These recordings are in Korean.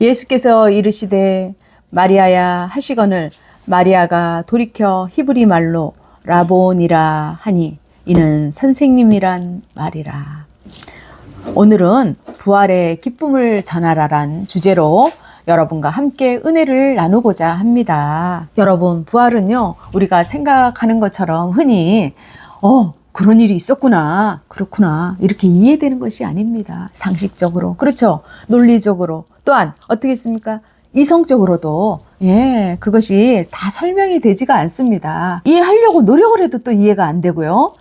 예수께서 이르시되 마리아야 하시거늘 마리아가 돌이켜 히브리 말로 라보니라 하니 이는 선생님이란 말이라. 오늘은 부활의 기쁨을 전하라란 주제로 여러분과 함께 은혜를 나누고자 합니다. 여러분, 부활은요, 우리가 생각하는 것처럼 흔히 그런 일이 있었구나, 그렇구나 이렇게 이해되는 것이 아닙니다. 상식적으로, 그렇죠, 논리적으로, 또한 어떻게 했습니까? 이성적으로도 그것이 다 설명이 되지가 않습니다. 이해하려고 노력을 해도 또 이해가 안 되고요.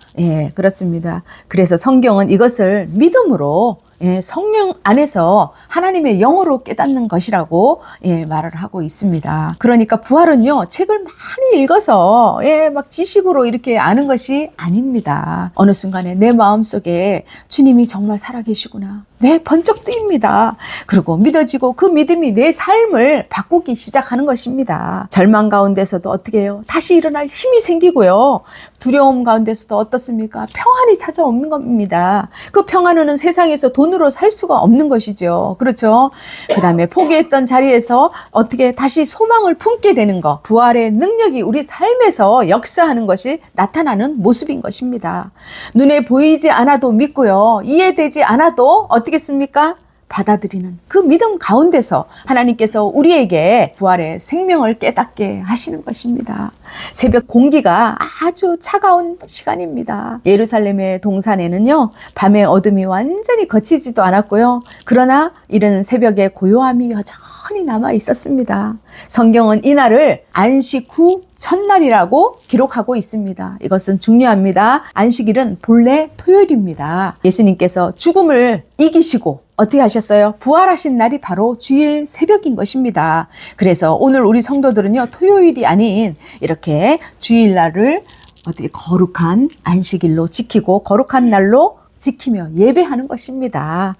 그렇습니다. 그래서 성경은 이것을 믿음으로 성령 안에서 하나님의 영으로 깨닫는 것이라고 말을 하고 있습니다. 그러니까 부활은요, 책을 많이 읽어서 막 지식으로 이렇게 아는 것이 아닙니다. 어느 순간에 내 마음속에 주님이 정말 살아계시구나, 번쩍 뜨입니다. 그리고 믿어지고 그 믿음이 내 삶을 바꾸기 시작하는 것입니다. 절망 가운데서도 어떻게 해요? 다시 일어날 힘이 생기고요. 두려움 가운데서도 어떻습니까? 평안이 찾아오는 겁니다. 그 평안은 세상에서 돈으로 살 수가 없는 것이죠. 그렇죠? 그 다음에 포기했던 자리에서 어떻게 다시 소망을 품게 되는 것, 부활의 능력이 우리 삶에서 역사하는 것이 나타나는 모습인 것입니다. 눈에 보이지 않아도 믿고요, 이해되지 않아도 어떻겠습니까? 받아들이는 그 믿음 가운데서 하나님께서 우리에게 부활의 생명을 깨닫게 하시는 것입니다. 새벽 공기가 아주 차가운 시간입니다. 예루살렘의 동산에는요, 밤의 어둠이 완전히 거치지도 않았고요, 그러나 이른 새벽에 고요함이 여전히 남아 있었습니다. 성경은 이날을 안식 후 첫날이라고 기록하고 있습니다. 이것은 중요합니다. 안식일은 본래 토요일입니다. 예수님께서 죽음을 이기시고 어떻게 하셨어요? 부활하신 날이 바로 주일 새벽인 것입니다. 그래서 오늘 우리 성도들은요, 토요일이 아닌 이렇게 주일날을 어떻게 거룩한 안식일로 지키고 거룩한 날로 지키며 예배하는 것입니다.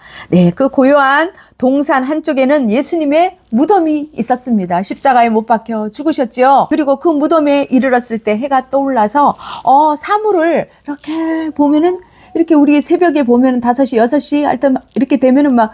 그 고요한 동산 한쪽에는 예수님의 무덤이 있었습니다. 십자가에 못 박혀 죽으셨죠. 그리고 그 무덤에 이르렀을 때 해가 떠올라서 사물을 이렇게 보면은, 이렇게 우리 새벽에 보면은 5시, 6시 할 때 이렇게 되면은 막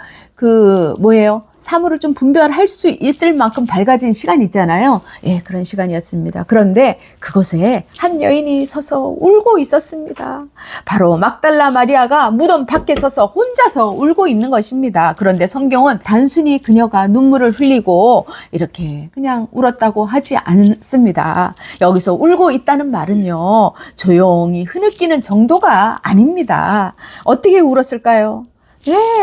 사물을 좀 분별할 수 있을 만큼 밝아진 시간 있잖아요. 그런 시간이었습니다. 그런데 그곳에 한 여인이 서서 울고 있었습니다. 바로 막달라 마리아가 무덤 밖에 서서 혼자서 울고 있는 것입니다. 그런데 성경은 단순히 그녀가 눈물을 흘리고 이렇게 그냥 울었다고 하지 않습니다. 여기서 울고 있다는 말은요, 조용히 흐느끼는 정도가 아닙니다. 어떻게 울었을까요?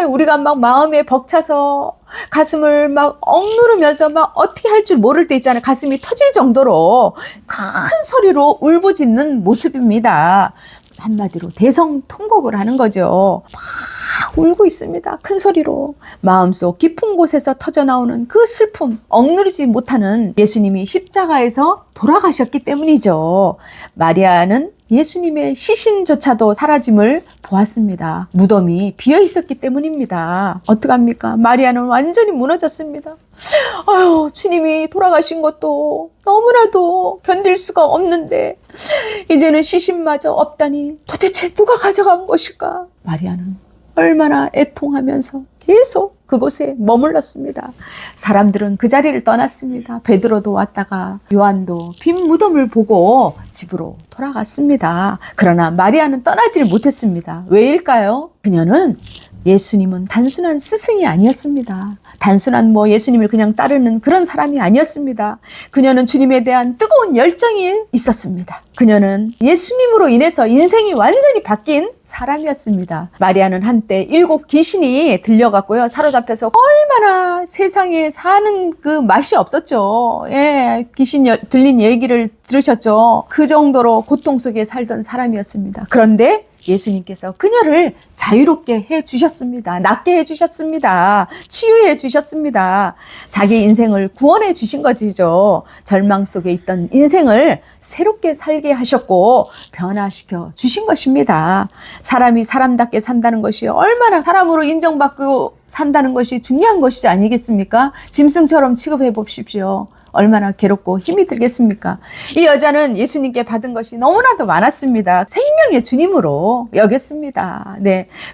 우리가 막 마음에 벅차서 가슴을 막 억누르면서 막 어떻게 할 줄 모를 때 있잖아요. 가슴이 터질 정도로 큰 소리로 울부짖는 모습입니다. 한마디로 대성통곡을 하는 거죠. 막 울고 있습니다. 큰 소리로. 마음속 깊은 곳에서 터져나오는 그 슬픔, 억누르지 못하는 예수님이 십자가에서 돌아가셨기 때문이죠. 마리아는 예수님의 시신조차도 사라짐을 보았습니다. 무덤이 비어 있었기 때문입니다. 어떡합니까? 마리아는 완전히 무너졌습니다. 주님이 돌아가신 것도 너무나도 견딜 수가 없는데 이제는 시신마저 없다니 도대체 누가 가져간 것일까? 마리아는 얼마나 애통하면서 계속 그곳에 머물렀습니다. 사람들은 그 자리를 떠났습니다. 베드로도 왔다가 요한도 빈 무덤을 보고 집으로 돌아갔습니다. 그러나 마리아는 떠나질 못했습니다. 왜일까요? 그녀는 예수님은 단순한 스승이 아니었습니다. 단순한 예수님을 그냥 따르는 그런 사람이 아니었습니다. 그녀는 주님에 대한 뜨거운 열정이 있었습니다. 그녀는 예수님으로 인해서 인생이 완전히 바뀐 사람이었습니다. 마리아는 한때 7 귀신이 들려갔고요, 사로잡혀서 얼마나 세상에 사는 그 맛이 없었죠. 귀신 들린 얘기를 들으셨죠. 그 정도로 고통 속에 살던 사람이었습니다. 그런데 예수님께서 그녀를 자유롭게 해주셨습니다. 낫게 해주셨습니다. 치유해 주셨습니다. 자기 인생을 구원해 주신 것이죠. 절망 속에 있던 인생을 새롭게 살게 하셨고 변화시켜 주신 것입니다. 사람이 사람답게 산다는 것이 얼마나 사람으로 인정받고 산다는 것이 중요한 것이지 아니겠습니까? 짐승처럼 취급해 보십시오. 얼마나 괴롭고 힘이 들겠습니까? 이 여자는 예수님께 받은 것이 너무나도 많았습니다. 생명의 주님으로 여겼습니다.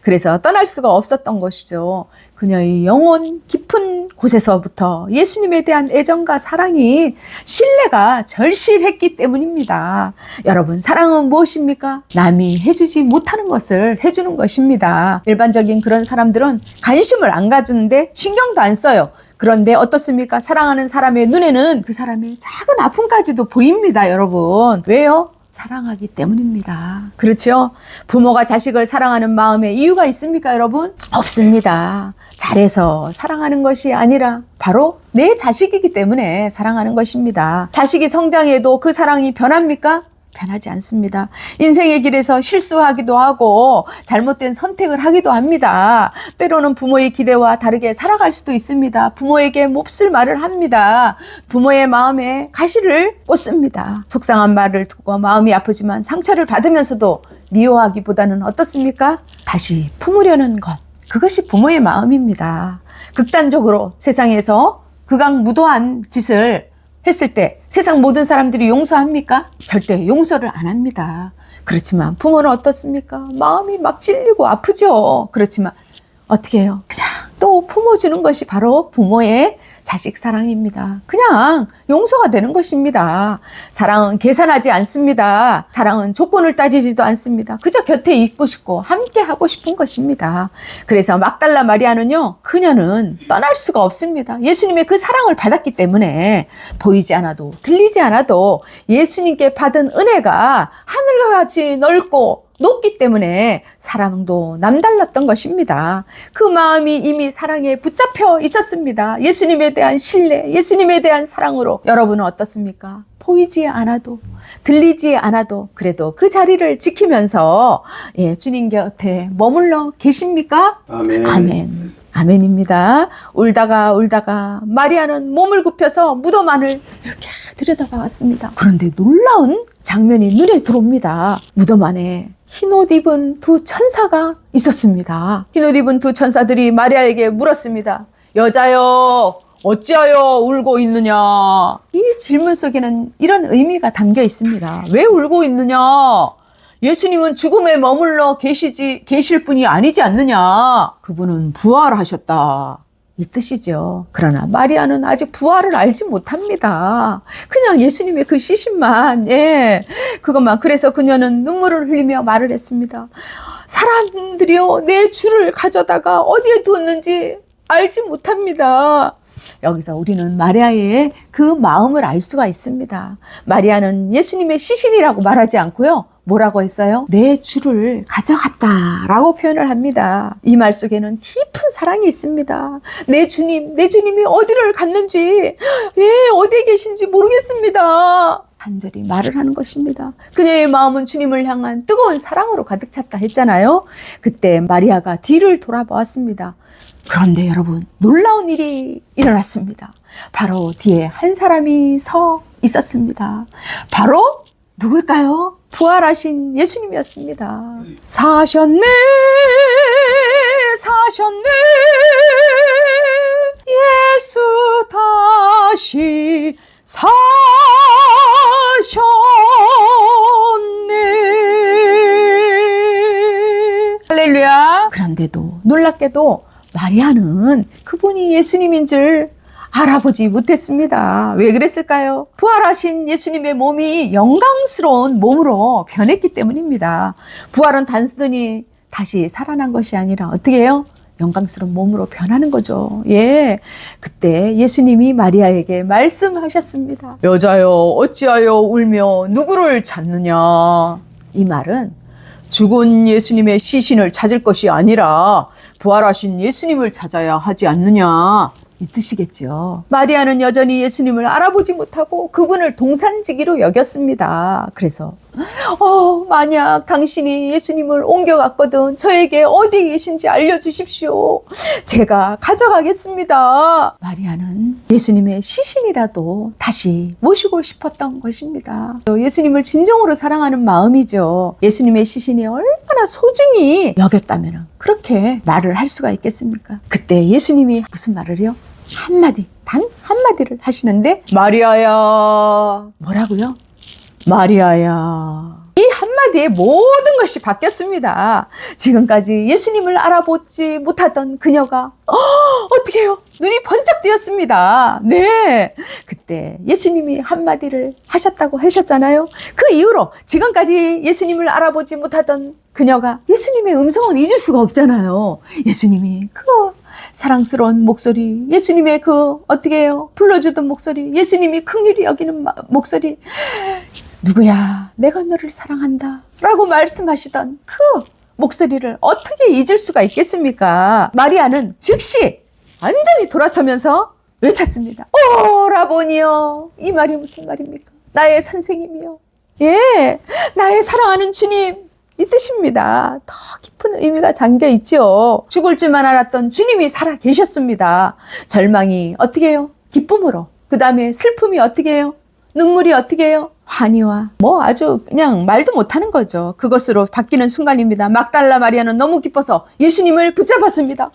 그래서 떠날 수가 없었던 것이죠. 그녀의 영혼 깊은 곳에서부터 예수님에 대한 애정과 사랑이, 신뢰가 절실했기 때문입니다. 여러분, 사랑은 무엇입니까? 남이 해주지 못하는 것을 해주는 것입니다. 일반적인 그런 사람들은 관심을 안 가지는데 신경도 안 써요. 그런데 어떻습니까? 사랑하는 사람의 눈에는 그 사람의 작은 아픔까지도 보입니다, 여러분. 왜요? 사랑하기 때문입니다. 그렇죠? 부모가 자식을 사랑하는 마음에 이유가 있습니까, 여러분? 없습니다. 잘해서 사랑하는 것이 아니라 바로 내 자식이기 때문에 사랑하는 것입니다. 자식이 성장해도 그 사랑이 변합니까? 변하지 않습니다. 인생의 길에서 실수하기도 하고 잘못된 선택을 하기도 합니다. 때로는 부모의 기대와 다르게 살아갈 수도 있습니다. 부모에게 몹쓸 말을 합니다. 부모의 마음에 가시를 꽂습니다. 속상한 말을 듣고 마음이 아프지만 상처를 받으면서도 미워하기보다는 어떻습니까? 다시 품으려는 것. 그것이 부모의 마음입니다. 극단적으로 세상에서 극악무도한 짓을 했을 때 세상 모든 사람들이 용서합니까? 절대 용서를 안 합니다. 그렇지만 부모는 어떻습니까? 마음이 막 찔리고 아프죠. 그렇지만 어떻게 해요? 그냥 또 품어주는 것이 바로 부모의 자식 사랑입니다. 그냥 용서가 되는 것입니다. 사랑은 계산하지 않습니다. 사랑은 조건을 따지지도 않습니다. 그저 곁에 있고 싶고 함께 하고 싶은 것입니다. 그래서 막달라 마리아는요, 그녀는 떠날 수가 없습니다. 예수님의 그 사랑을 받았기 때문에 보이지 않아도 들리지 않아도 예수님께 받은 은혜가 하늘과 같이 넓고 높기 때문에 사랑도 남달랐던 것입니다. 그 마음이 이미 사랑에 붙잡혀 있었습니다. 예수님에 대한 신뢰, 예수님에 대한 사랑으로. 여러분은 어떻습니까? 보이지 않아도, 들리지 않아도 그래도 그 자리를 지키면서 주님 곁에 머물러 계십니까? 아멘. 아멘. 아멘입니다. 울다가 마리아는 몸을 굽혀서 무덤 안을 이렇게 들여다봤습니다. 그런데 놀라운 장면이 눈에 들어옵니다. 무덤 안에 흰옷 입은 두 천사가 있었습니다. 흰옷 입은 두 천사들이 마리아에게 물었습니다. 여자여, 어찌하여 울고 있느냐? 이 질문 속에는 이런 의미가 담겨 있습니다. 왜 울고 있느냐? 예수님은 죽음에 머물러 계실 분이 아니지 않느냐? 그분은 부활하셨다. 이 뜻이죠. 그러나 마리아는 아직 부활을 알지 못합니다. 그냥 예수님의 그 시신만, 그것만. 그래서 그녀는 눈물을 흘리며 말을 했습니다. 사람들이요, 내 주를 가져다가 어디에 두었는지 알지 못합니다. 여기서 우리는 마리아의 그 마음을 알 수가 있습니다. 마리아는 예수님의 시신이라고 말하지 않고요. 뭐라고 했어요? 내 주를 가져갔다 라고 표현을 합니다. 이 말 속에는 깊은 사랑이 있습니다. 내 주님이 어디를 갔는지, 어디에 계신지 모르겠습니다. 간절히 말을 하는 것입니다. 그녀의 마음은 주님을 향한 뜨거운 사랑으로 가득 찼다 했잖아요. 그때 마리아가 뒤를 돌아보았습니다. 그런데 여러분, 놀라운 일이 일어났습니다. 바로 뒤에 한 사람이 서 있었습니다. 바로 누굴까요? 부활하신 예수님이었습니다. 사셨네, 예수 다시 사셨네. 할렐루야. 그런데도 놀랍게도 마리아는 그분이 예수님인 줄 알아보지 못했습니다. 왜 그랬을까요? 부활하신 예수님의 몸이 영광스러운 몸으로 변했기 때문입니다. 부활은 단순히 다시 살아난 것이 아니라 어떻게 해요? 영광스러운 몸으로 변하는 거죠. 그때 예수님이 마리아에게 말씀하셨습니다. 여자여, 어찌하여 울며 누구를 찾느냐? 이 말은 죽은 예수님의 시신을 찾을 것이 아니라 부활하신 예수님을 찾아야 하지 않느냐? 이 뜻이겠죠. 마리아는 여전히 예수님을 알아보지 못하고 그분을 동산지기로 여겼습니다. 그래서 만약 당신이 예수님을 옮겨갔거든 저에게 어디 계신지 알려주십시오. 제가 가져가겠습니다. 마리아는 예수님의 시신이라도 다시 모시고 싶었던 것입니다. 예수님을 진정으로 사랑하는 마음이죠. 예수님의 시신이 얼마나 소중히 여겼다면 그렇게 말을 할 수가 있겠습니까? 그때 예수님이 무슨 말을 해요? 단 한마디를 하시는데, 마리아야. 뭐라고요? 마리아야. 이 한마디 한마디에 모든 것이 바뀌었습니다. 지금까지 예수님을 알아보지 못하던 그녀가 어떻게 해요? 눈이 번쩍 뜨였습니다. 네, 그때 예수님이 한마디를 하셨다고 하셨잖아요. 그 이후로 지금까지 예수님을 알아보지 못하던 그녀가 예수님의 음성을 잊을 수가 없잖아요. 예수님이 그 사랑스러운 목소리, 예수님의 그 어떻게 해요? 불러주던 목소리, 예수님이 긍휼히 여기는 목소리, 누구야? 내가 너를 사랑한다 라고 말씀하시던 그 목소리를 어떻게 잊을 수가 있겠습니까? 마리아는 즉시 완전히 돌아서면서 외쳤습니다. 오, 라보니요. 이 말이 무슨 말입니까? 나의 선생님이요. 예, 나의 사랑하는 주님. 이 뜻입니다. 더 깊은 의미가 담겨 있죠. 죽을 줄만 알았던 주님이 살아 계셨습니다. 절망이 어떻게 해요? 기쁨으로. 그 다음에 슬픔이 어떻게 해요? 눈물이 어떻게 해요? 환희와 아주 그냥 말도 못하는 거죠. 그것으로 바뀌는 순간입니다. 막달라 마리아는 너무 기뻐서 예수님을 붙잡았습니다.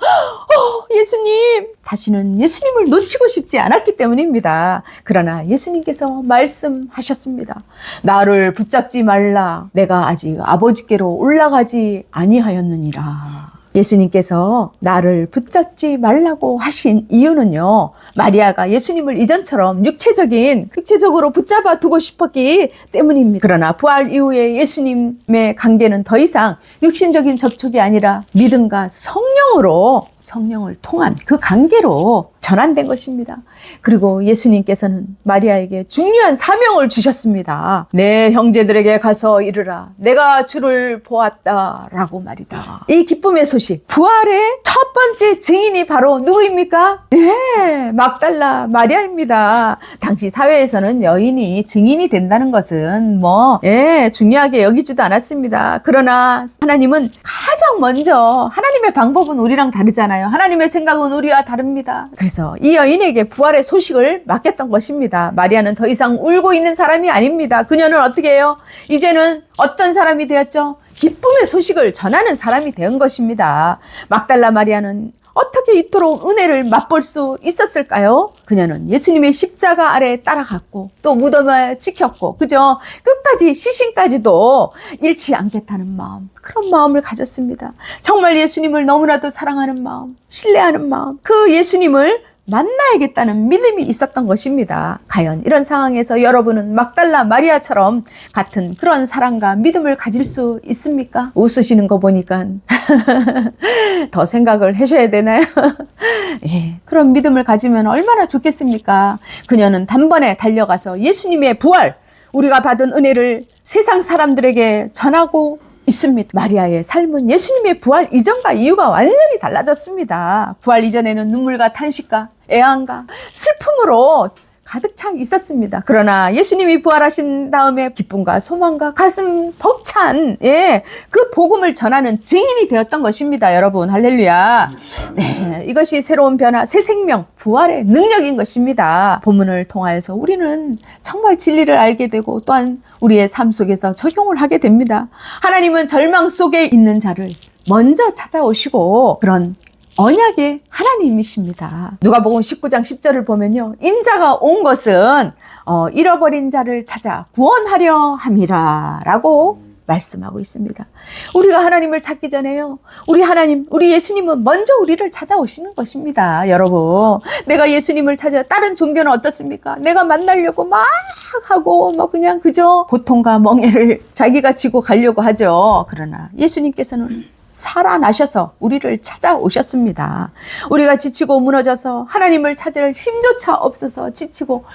예수님! 다시는 예수님을 놓치고 싶지 않았기 때문입니다. 그러나 예수님께서 말씀하셨습니다. 나를 붙잡지 말라. 내가 아직 아버지께로 올라가지 아니하였느니라. 예수님께서 나를 붙잡지 말라고 하신 이유는요, 마리아가 예수님을 이전처럼 육체적으로 붙잡아 두고 싶었기 때문입니다. 그러나 부활 이후에 예수님의 관계는 더 이상 육신적인 접촉이 아니라 믿음과 성령을 통한 그 관계로 전환된 것입니다. 그리고 예수님께서는 마리아에게 중요한 사명을 주셨습니다. 내 형제들에게 가서 이르라. 내가 주를 보았다라고 말이다. 이 기쁨의 소식, 부활의 첫 번째 증인이 바로 누구입니까? 네, 막달라 마리아입니다. 당시 사회에서는 여인이 증인이 된다는 것은 중요하게 여기지도 않았습니다. 그러나 하나님은 가장 먼저, 하나님의 방법은 우리랑 다르잖아요. 하나님의 생각은 우리와 다릅니다. 그래서 이 여인에게 부활의 소식을 맡겼던 것입니다. 마리아는 더 이상 울고 있는 사람이 아닙니다. 그녀는 어떻게 해요? 이제는 어떤 사람이 되었죠? 기쁨의 소식을 전하는 사람이 된 것입니다. 막달라 마리아는 어떻게 이토록 은혜를 맛볼 수 있었을까요? 그녀는 예수님의 십자가 아래 따라갔고 또 무덤을 지켰고 그죠? 끝까지 시신까지도 잃지 않겠다는 마음, 그런 마음을 가졌습니다. 정말 예수님을 너무나도 사랑하는 마음, 신뢰하는 마음, 그 예수님을 만나야겠다는 믿음이 있었던 것입니다. 과연 이런 상황에서 여러분은 막달라 마리아처럼 같은 그런 사랑과 믿음을 가질 수 있습니까? 웃으시는 거 보니까 더 생각을 하셔야 되나요? 예, 그런 믿음을 가지면 얼마나 좋겠습니까? 그녀는 단번에 달려가서 예수님의 부활, 우리가 받은 은혜를 세상 사람들에게 전하고 있습니다. 마리아의 삶은 예수님의 부활 이전과 이유가 완전히 달라졌습니다. 부활 이전에는 눈물과 탄식과 애환과 슬픔으로 가득 차 있었습니다. 그러나 예수님이 부활하신 다음에 기쁨과 소망과 가슴 벅찬 그 복음을 전하는 증인이 되었던 것입니다. 여러분, 할렐루야. 네, 이것이 새로운 변화, 새 생명, 부활의 능력인 것입니다. 본문을 통하여서 우리는 정말 진리를 알게 되고 또한 우리의 삶 속에서 적용을 하게 됩니다. 하나님은 절망 속에 있는 자를 먼저 찾아오시고 그런 언약의 하나님이십니다. 누가복음 19장 10절을 보면요, 인자가 온 것은 잃어버린 자를 찾아 구원하려 함이라 라고 말씀하고 있습니다. 우리가 하나님을 찾기 전에요, 우리 예수님은 먼저 우리를 찾아오시는 것입니다. 여러분, 내가 예수님을 찾아, 다른 종교는 어떻습니까? 내가 만나려고 막 하고 그냥 그저 고통과 멍에를 자기가 지고 가려고 하죠. 그러나 예수님께서는 살아나셔서 우리를 찾아오셨습니다. 우리가 지치고 무너져서 하나님을 찾을 힘조차 없어서 지치고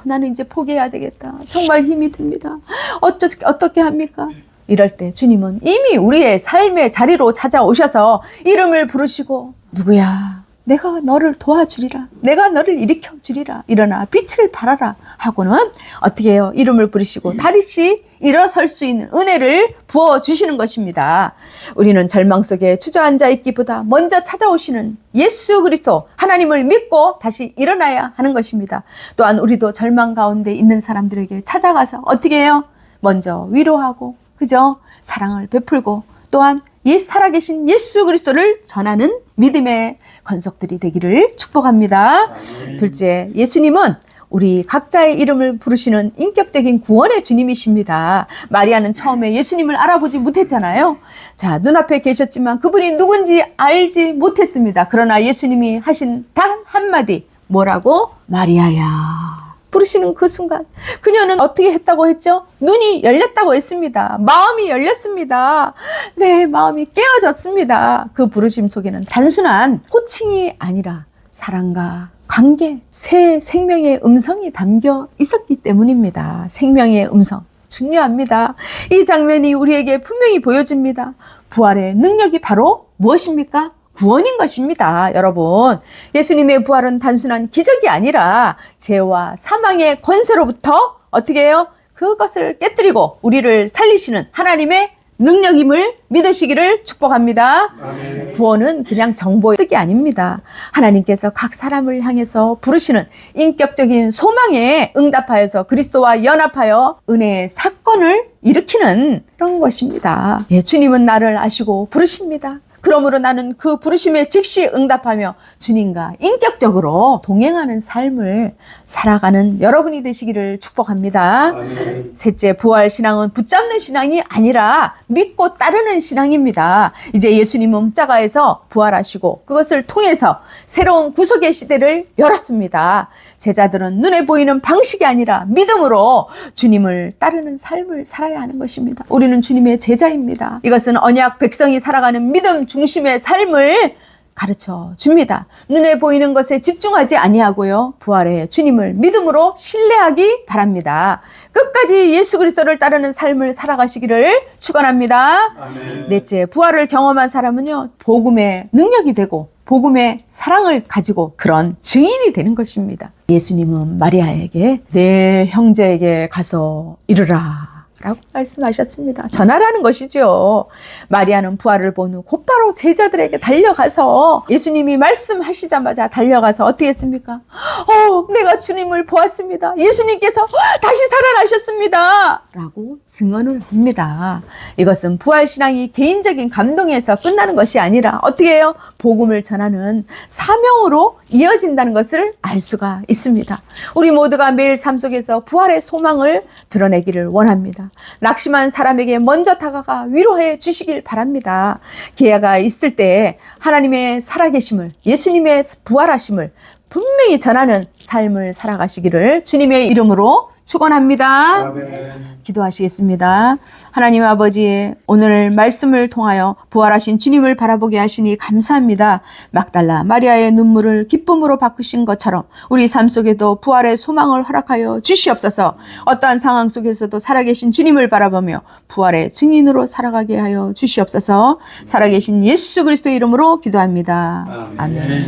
나는 이제 포기해야 되겠다, 정말 힘이 듭니다, 어떻게 합니까? 이럴 때 주님은 이미 우리의 삶의 자리로 찾아오셔서 이름을 부르시고, 누구야? 내가 너를 도와주리라, 내가 너를 일으켜 주리라, 일어나 빛을 발하라 하고는 어떻게 해요? 이름을 부르시고 다시 일어설 수 있는 은혜를 부어주시는 것입니다. 우리는 절망 속에 주저앉아 있기보다 먼저 찾아오시는 예수 그리스도 하나님을 믿고 다시 일어나야 하는 것입니다. 또한 우리도 절망 가운데 있는 사람들에게 찾아가서 어떻게 해요? 먼저 위로하고 그죠? 사랑을 베풀고 또한 살아계신 예수 그리스도를 전하는 믿음의 권속들이 되기를 축복합니다. 둘째, 예수님은 우리 각자의 이름을 부르시는 인격적인 구원의 주님이십니다. 마리아는 처음에 예수님을 알아보지 못했잖아요. 자, 눈앞에 계셨지만 그분이 누군지 알지 못했습니다. 그러나 예수님이 하신 단 한마디, 뭐라고? 마리아야. 부르시는 그 순간 그녀는 어떻게 했다고 했죠? 눈이 열렸다고 했습니다. 마음이 열렸습니다. 네, 마음이 깨어졌습니다. 그 부르심 속에는 단순한 호칭이 아니라 사랑과 관계, 새 생명의 음성이 담겨 있었기 때문입니다. 생명의 음성. 중요합니다. 이 장면이 우리에게 분명히 보여줍니다. 부활의 능력이 바로 무엇입니까? 구원인 것입니다. 여러분, 예수님의 부활은 단순한 기적이 아니라 죄와 사망의 권세로부터 어떻게 해요? 그것을 깨뜨리고 우리를 살리시는 하나님의 능력임을 믿으시기를 축복합니다. 아멘. 구원은 그냥 정보의 뜻이 아닙니다. 하나님께서 각 사람을 향해서 부르시는 인격적인 소망에 응답하여서 그리스도와 연합하여 은혜의 사건을 일으키는 그런 것입니다. 예, 주님은 나를 아시고 부르십니다. 그러므로 나는 그 부르심에 즉시 응답하며 주님과 인격적으로 동행하는 삶을 살아가는 여러분이 되시기를 축복합니다. 아멘. 셋째, 부활 신앙은 붙잡는 신앙이 아니라 믿고 따르는 신앙입니다. 이제 예수님은 십자가에서 부활하시고 그것을 통해서 새로운 구속의 시대를 열었습니다. 제자들은 눈에 보이는 방식이 아니라 믿음으로 주님을 따르는 삶을 살아야 하는 것입니다. 우리는 주님의 제자입니다. 이것은 언약 백성이 살아가는 믿음 중심의 삶을 가르쳐 줍니다. 눈에 보이는 것에 집중하지 아니하고요. 부활의 주님을 믿음으로 신뢰하기 바랍니다. 끝까지 예수 그리스도를 따르는 삶을 살아가시기를 축원합니다. 아멘. 넷째, 부활을 경험한 사람은요, 복음의 능력이 되고 복음의 사랑을 가지고 그런 증인이 되는 것입니다. 예수님은 마리아에게 내 형제에게 가서 이르라 라고 말씀하셨습니다. 전하라는 것이죠. 마리아는 부활을 본 후 곧바로 제자들에게 달려가서 예수님이 말씀하시자마자 달려가서 어떻게 했습니까? 내가 주님을 보았습니다. 예수님께서 다시 살아나셨습니다. 라고 증언을 합니다. 이것은 부활신앙이 개인적인 감동에서 끝나는 것이 아니라 어떻게 해요? 복음을 전하는 사명으로 이어진다는 것을 알 수가 있습니다. 우리 모두가 매일 삶 속에서 부활의 소망을 드러내기를 원합니다. 낙심한 사람에게 먼저 다가가 위로해 주시길 바랍니다. 기회가 있을 때 하나님의 살아계심을, 예수님의 부활하심을 분명히 전하는 삶을 살아가시기를 주님의 이름으로 축원합니다. 아멘. 기도하시겠습니다. 하나님 아버지, 오늘 말씀을 통하여 부활하신 주님을 바라보게 하시니 감사합니다. 막달라 마리아의 눈물을 기쁨으로 바꾸신 것처럼 우리 삶 속에도 부활의 소망을 허락하여 주시옵소서. 어떠한 상황 속에서도 살아계신 주님을 바라보며 부활의 증인으로 살아가게 하여 주시옵소서. 살아계신 예수 그리스도의 이름으로 기도합니다. 아멘.